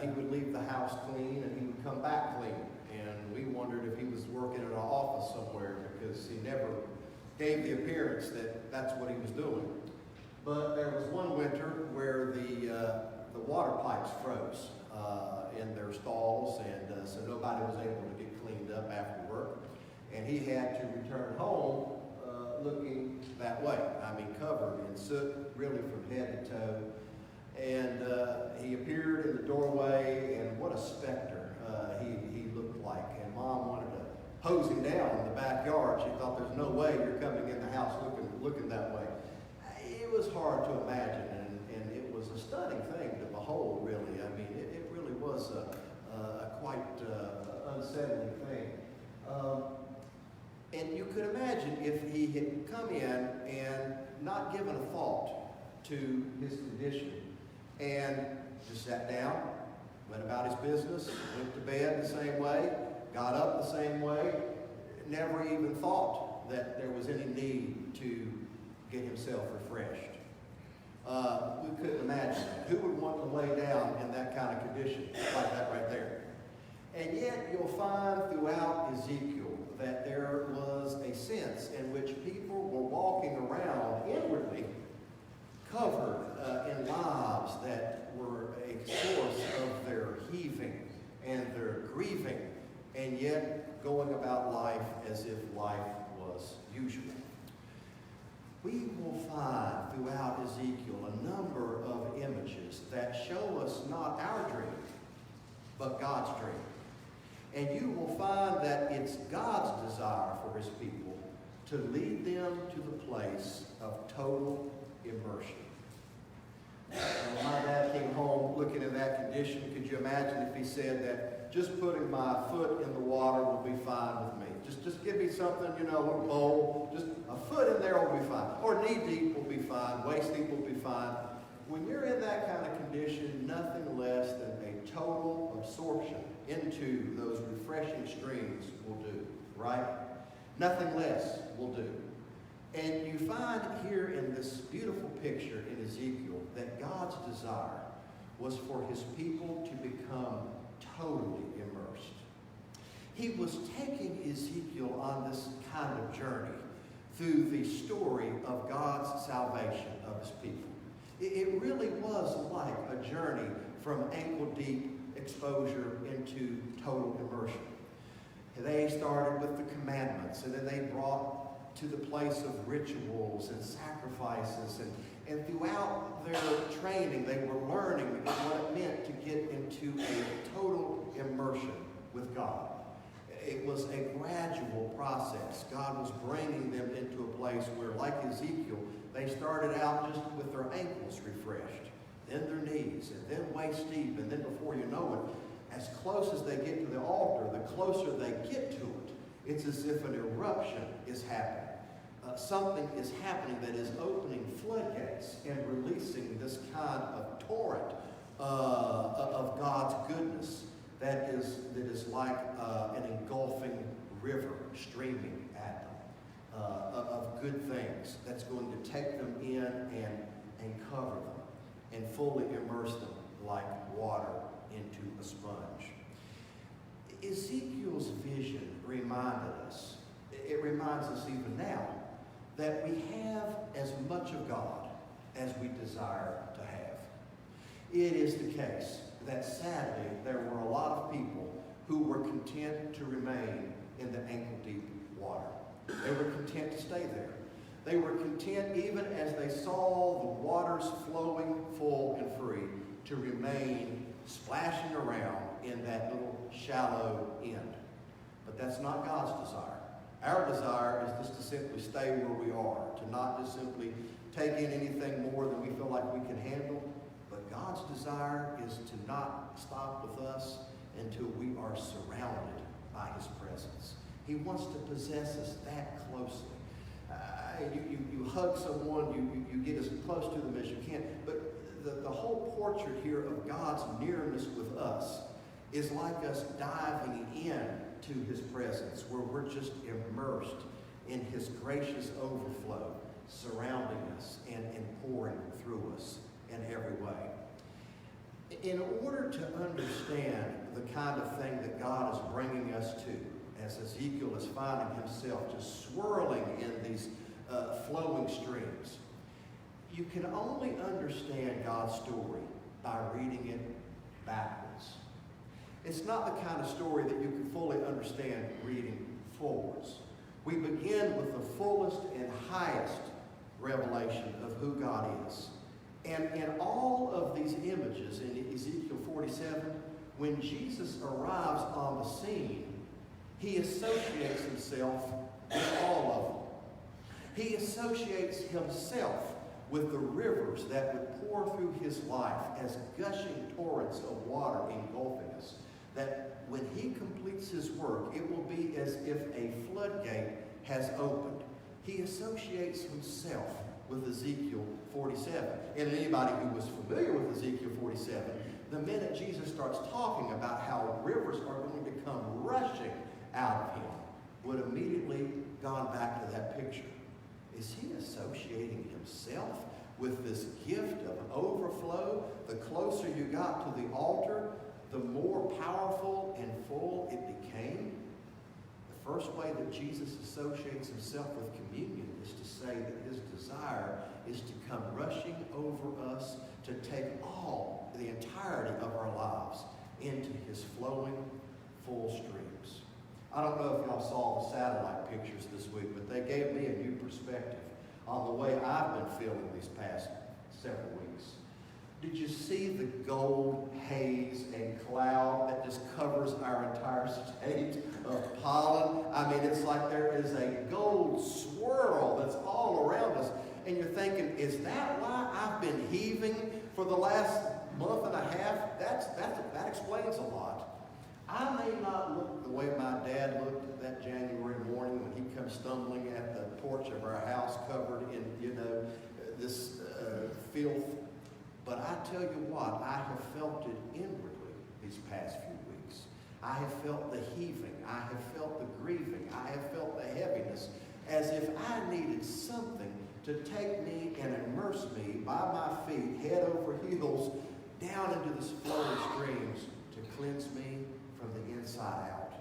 he would leave the house clean and he would come back clean. And we wondered if he was working in an office somewhere because he never gave the appearance that that's what he was doing. But there was one winter where the water pipes froze in their stalls, and so nobody was able to get cleaned up after work. And he had to return home looking that way. I mean, covered in soot, really from head to toe. And he appeared in the doorway, and what a specter he looked like. And Mom wanted to hose him down in the backyard. She thought, there's no way you're coming in the house looking that way. It was hard to imagine, and it was a stunning thing to behold, really. I mean, it really was a quite unsettling thing. And you could imagine if he had come in and not given a thought to his condition and just sat down, went about his business, went to bed the same way, got up the same way, never even thought that there was any need to get himself refreshed. We couldn't imagine that. Who would want to lay down in that kind of condition like that right there? And yet you'll find throughout Ezekiel that there was a sense in which people were walking around inwardly covered in lives that were a source of their heaving and their grieving, and yet going about life as if life was usual. We will find throughout Ezekiel a number of images that show us not our dream, but God's dream. And you will find that it's God's desire for his people to lead them to the place of total immersion. When my dad came home looking at that condition, could you imagine if he said that just putting my foot in the water will be fine with me? Just give me something, a little bowl, just a foot in there will be fine. Or knee deep will be fine, waist deep will be fine. When you're in that kind of condition, nothing less than a total absorption into those refreshing streams will do, right? Nothing less will do. And you find here in this beautiful picture in Ezekiel that God's desire was for his people to become totally immersed. He was taking Ezekiel on this kind of journey through the story of God's salvation of his people. It really was like a journey from ankle-deep exposure into total immersion. They started with the commandments, and then they brought to the place of rituals and sacrifices, and throughout their training they were learning what it meant to get into a total immersion with God. It was a gradual process. God was bringing them into a place where, like Ezekiel, they started out just with their ankles refreshed, then their knees, and then waist deep, and then before you know it, as close as they get to the altar, the closer they get to it, it's as if an eruption is happening. Something is happening that is opening floodgates and releasing this kind of torrent of God's goodness that is like an engulfing river streaming at them of good things that's going to take them in and cover them and fully immerse them like water into a sponge. Ezekiel's vision reminded us, it reminds us even now, that we have as much of God as we desire to have. It is the case that sadly there were a lot of people who were content to remain in the ankle-deep water. They were content to stay there. They were content, even as they saw the waters flowing full and free, to remain splashing around in that little shallow end. But that's not God's desire. Our desire is just to simply stay where we are, to not just simply take in anything more than we feel like we can handle. But God's desire is to not stop with us until we are surrounded by his presence. He wants to possess us that closely. You hug someone, you get as close to them as you can. But the whole portrait here of God's nearness with us is like us diving in to his presence, where we're just immersed in his gracious overflow, surrounding us and pouring through us in every way. In order to understand the kind of thing that God is bringing us to, as Ezekiel is finding himself just swirling in these flowing streams, you can only understand God's story by reading it backwards. It's not the kind of story that you can fully understand reading forwards. We begin with the fullest and highest revelation of who God is. And in all of these images in Ezekiel 47, when Jesus arrives on the scene, he associates himself with all of them. He associates himself with the rivers that would pour through his life as gushing torrents of water engulfing us. That when he completes his work, it will be as if a floodgate has opened. He associates himself with Ezekiel 47. And anybody who was familiar with Ezekiel 47, the minute Jesus starts talking about how rivers are going to come rushing out of him, would immediately gone back to that picture. Is he associating himself with this gift of overflow? The closer you got to the altar, the more powerful and full it became. The first way that Jesus associates himself with communion is to say that his desire is to come rushing over us to take the entirety of our lives into his flowing, full streams. I don't know if y'all saw the satellite pictures this week, but they gave me a new perspective on the way I've been feeling these past several weeks. Did you see the gold haze and cloud that just covers our entire state of pollen? I mean, it's like there is a gold swirl that's all around us. And you're thinking, is that why I've been heaving for the last month and a half? That explains a lot. I may not look the way my dad looked that January morning when he comes stumbling at the porch of our house covered in, this filth. But I tell you what, I have felt it inwardly these past few weeks. I have felt the heaving. I have felt the grieving. I have felt the heaviness, as if I needed something to take me and immerse me by my feet, head over heels, down into this flowing streams to cleanse me from the inside out.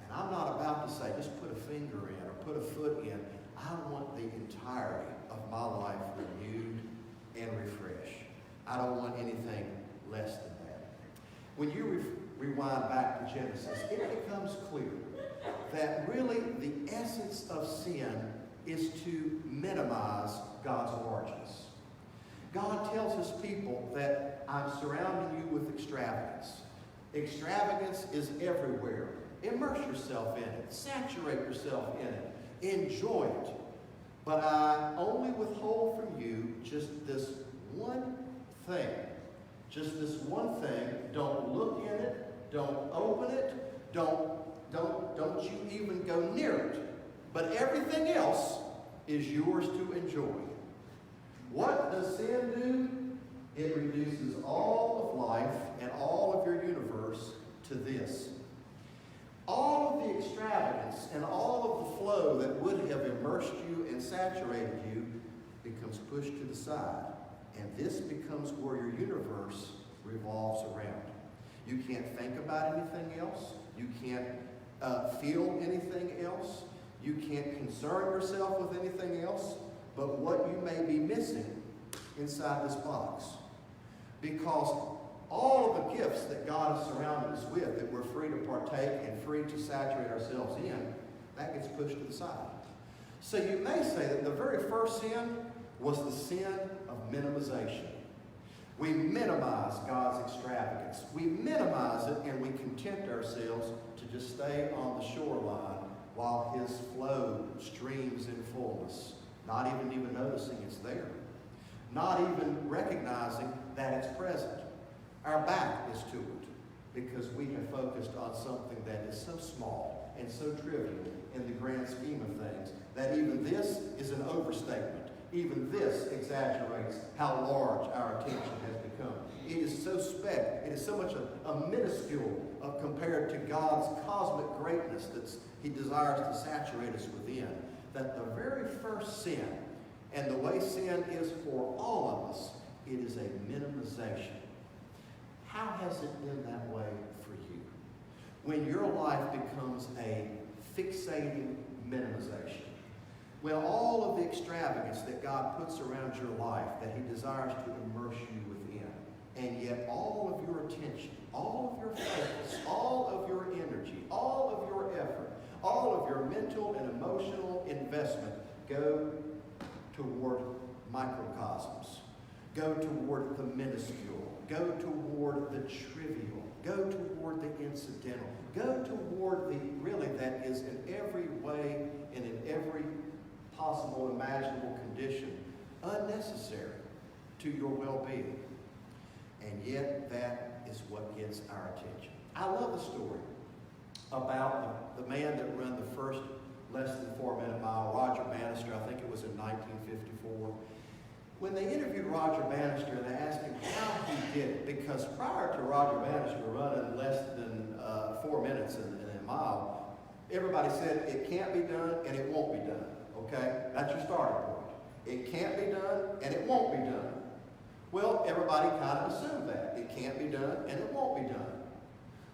And I'm not about to say, just put a finger in or put a foot in. I want the entirety of my life renewed and refreshed. I don't want anything less than that. When you rewind back to Genesis, it becomes clear that really the essence of sin is to minimize God's origins. God tells his people that I'm surrounding you with extravagance. Extravagance is everywhere. Immerse yourself in it. Saturate yourself in it. Enjoy it. But I only withhold from you just this one thing. Just this one thing. Don't look in it. Don't open it. Don't you even go near it. But everything else is yours to enjoy. What does sin do? It reduces all of life and all of your universe to this. All of the extravagance and all of the flow that would have immersed you and saturated you becomes pushed to the side. And this becomes where your universe revolves around. You can't think about anything else. You can't feel anything else. You can't concern yourself with anything else but what you may be missing inside this box. Because all of the gifts that God has surrounded us with, that we're free to partake and free to saturate ourselves in, that gets pushed to the side. So you may say that the very first sin was the sin of minimization. We minimize God's extravagance. We minimize it and we content ourselves to just stay on the shoreline while his flow streams in fullness, not even noticing it's there, not even recognizing that it's present. Our back is to it because we have focused on something that is so small and so trivial in the grand scheme of things that even this is an overstatement. Even this exaggerates how large our attention has become. It is so it is so much a minuscule compared to God's cosmic greatness that he desires to saturate us within, that the very first sin, and the way sin is for all of us, it is a minimization. How has it been that way for you? When your life becomes a fixating minimization. Well, all of the extravagance that God puts around your life that He desires to immerse you within, and yet all of your attention, all of your focus, all of your energy, all of your effort, all of your mental and emotional investment go toward microcosms, go toward the minuscule, go toward the trivial, go toward the incidental, go toward the really that is in every way and in every possible imaginable condition unnecessary to your well-being. And yet that is what gets our attention. I love the story about the man that ran the first less than 4-minute mile, Roger Bannister. I think it was in 1954. When they interviewed Roger Bannister, they asked him how he did it, because prior to Roger Bannister running less than 4 minutes in a mile, everybody said it can't be done and it won't be done. Okay? That's your starting point. It can't be done and it won't be done. Well, everybody kind of assumed that. It can't be done and it won't be done.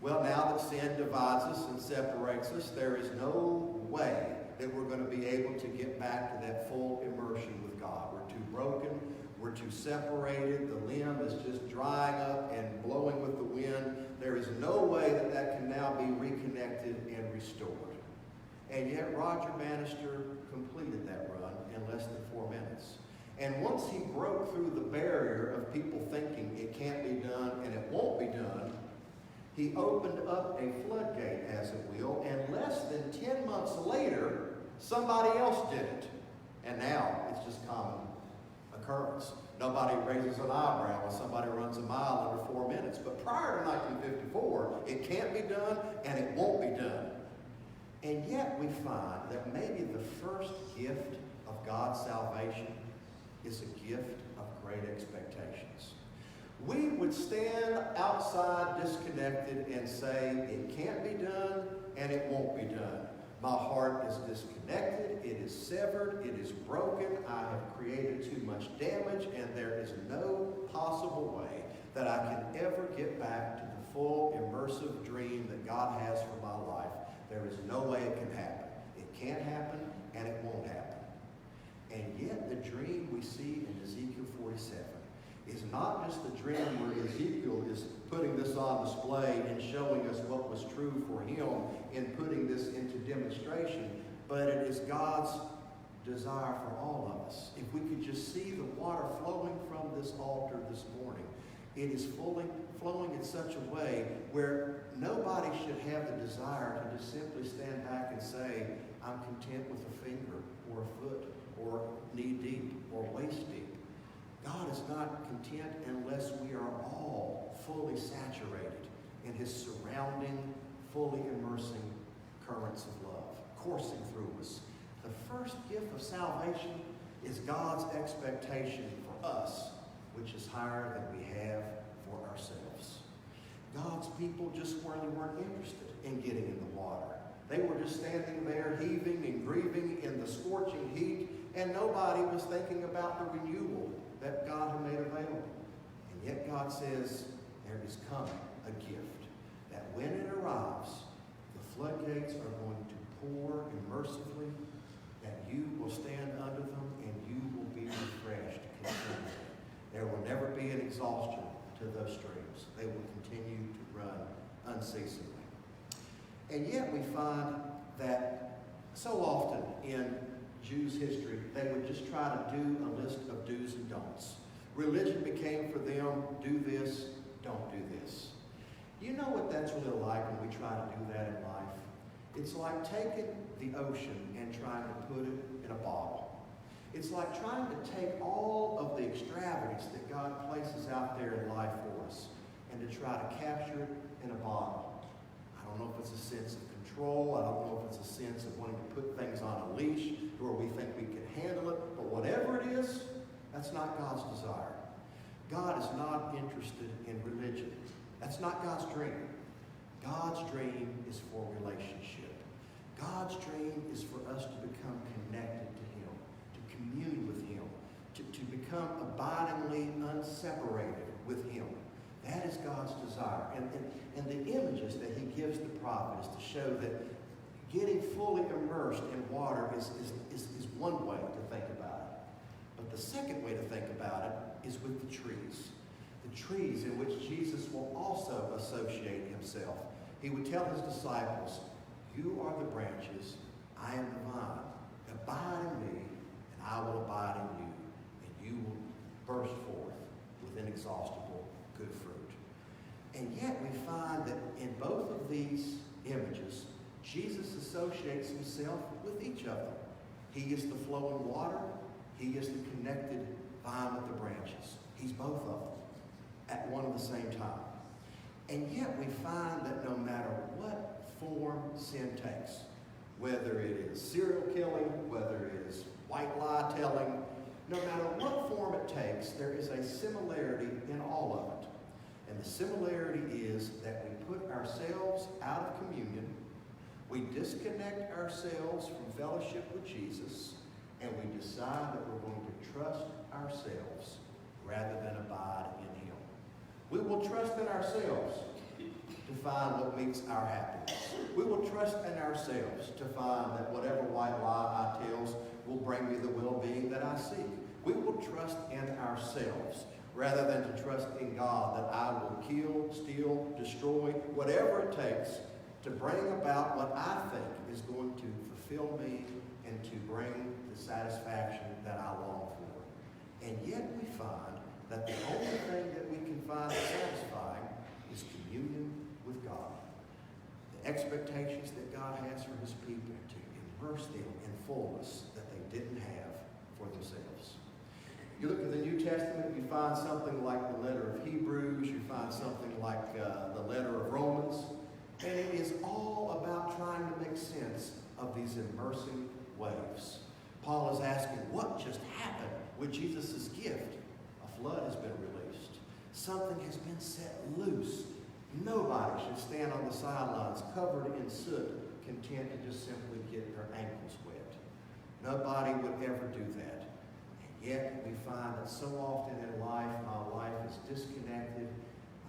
Well, now that sin divides us and separates us, there is no way that we're going to be able to get back to that full immersion with God. We're too broken. We're too separated. The limb is just drying up and blowing with the wind. There is no way that that can now be reconnected and restored. And yet Roger Bannister completed that run in less than 4 minutes. And once he broke through the barrier of people thinking it can't be done and it won't be done, he opened up a floodgate, as it will, and less than 10 months later, somebody else did it. And now it's just common occurrence. Nobody raises an eyebrow when somebody runs a mile under 4 minutes. But prior to 1954, it can't be done and it won't be done. And yet we find that maybe the first gift of God's salvation is a gift of great expectations. We would stand outside disconnected and say, it can't be done and it won't be done. My heart is disconnected, it is severed, it is broken, I have created too much damage, and there is no possible way that I can ever get back to the full immersive dream that God has for my life. There is no way it can happen. It can't happen and it won't happen. And yet the dream we see in Ezekiel 47 is not just the dream where Ezekiel is putting this on display and showing us what was true for him in putting this into demonstration, but it is God's desire for all of us. If we could just see the water flowing from this altar this morning, it is flowing in such a way where nobody should have the desire to just simply stand back and say, I'm content with a finger or a foot or knee deep or waist deep. God is not content unless we are all fully saturated in His surrounding, fully immersing currents of love, coursing through us. The first gift of salvation is God's expectation for us, which is higher than we have for ourselves. God's people just really weren't interested in getting in the water. They were just standing there heaving and grieving in the scorching heat, and nobody was thinking about the renewal that God had made available. And yet God says, there is coming a gift that when it arrives, the floodgates are going to pour immersively, that you will stand under them and you will be refreshed continually. There will never be an exhaustion to those streams. They will continue to run unceasingly. And yet we find that so often in Jews' history, they would just try to do a list of do's and don'ts. Religion became for them, do this, don't do this. You know what that's really like when we try to do that in life? It's like taking the ocean and trying to put it in a bottle. It's like trying to take all of the extravagance that God places out there in life for us and to try to capture it in a bottle. I don't know if it's a sense of control. I don't know if it's a sense of wanting to put things on a leash where we think we can handle it. But whatever it is, that's not God's desire. God is not interested in religion. That's not God's dream. God's dream is for relationship. God's dream is for us to become connected to Him, to commune with Him, to become abidingly unseparated with Him. That is God's desire. And the images that he gives the prophet is to show that getting fully immersed in water is one way to think about it. But the second way to think about it is with the trees. The trees in which Jesus will also associate himself. He would tell his disciples, you are the branches, I am the vine. Abide in me, and I will abide in you, and you will burst forth with inexhaustible good fruit. And yet we find that in both of these images, Jesus associates himself with each of them. He is the flowing water. He is the connected vine with the branches. He's both of them at one and the same time. And yet we find that no matter what form sin takes, whether it is serial killing, whether it is white lie telling, no matter what form it takes, there is a similarity in all of it. And the similarity is that we put ourselves out of communion, we disconnect ourselves from fellowship with Jesus, and we decide that we're going to trust ourselves rather than abide in him. We will trust in ourselves to find what meets our happiness. We will trust in ourselves to find that whatever white lie I tell will bring me the well-being that I seek. We will trust in ourselves rather than to trust in God that I will kill, steal, destroy, whatever it takes to bring about what I think is going to fulfill me and to bring the satisfaction that I long for. And yet we find that the only thing that we can find satisfying is communion with God. The expectations that God has for his people to immerse them in fullness that they didn't have for themselves. You look at the New Testament, you find something like the letter of Hebrews, you find something like the letter of Romans, and it is all about trying to make sense of these immersing waves. Paul is asking, what just happened with Jesus' gift? A flood has been released. Something has been set loose. Nobody should stand on the sidelines covered in soot, content to just simply get their ankles wet. Nobody would ever do that. And yet we find that so often in life, my life is disconnected.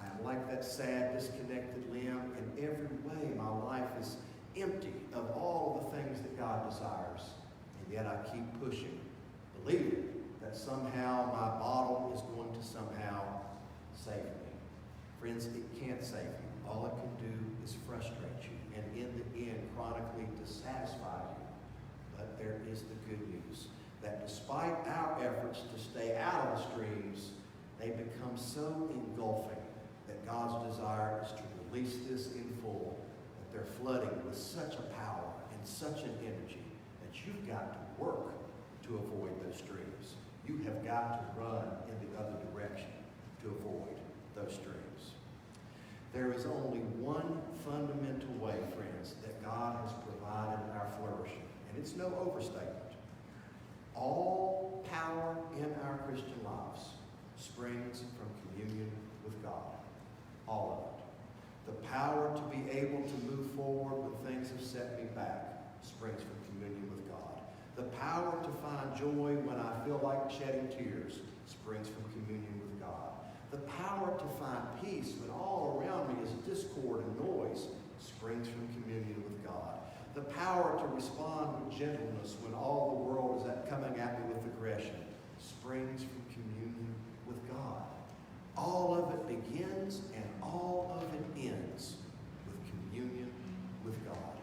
I am like that sad, disconnected limb. In every way, my life is empty of all of the things that God desires. And yet I keep pushing, believing that somehow my bottle is going to somehow save me. Friends, it can't save you. All it can do is frustrate you and in the end chronically dissatisfy you. But there is the good news that despite our efforts to stay out of the streams, they become so engulfing that God's desire is to release this in full, that they're flooding with such a power and such an energy that you've got to work to avoid those streams. You have got to run in the other direction to avoid those streams. There is only one fundamental way, friends, that God has provided our flourishing, and it's no overstatement. All power in our Christian lives springs from communion with God. All of it. The power to be able to move forward when things have set me back springs from communion with God. The power to find joy when I feel like shedding tears springs from communion with God. The power to find peace when all around me is discord and noise springs from communion with God. The power to respond with gentleness when all the world is coming at me with aggression springs from communion with God. All of it begins and all of it ends with communion with God.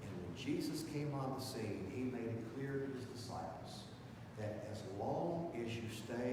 And when Jesus came on the scene, he made it clear to his disciples that as long as you stay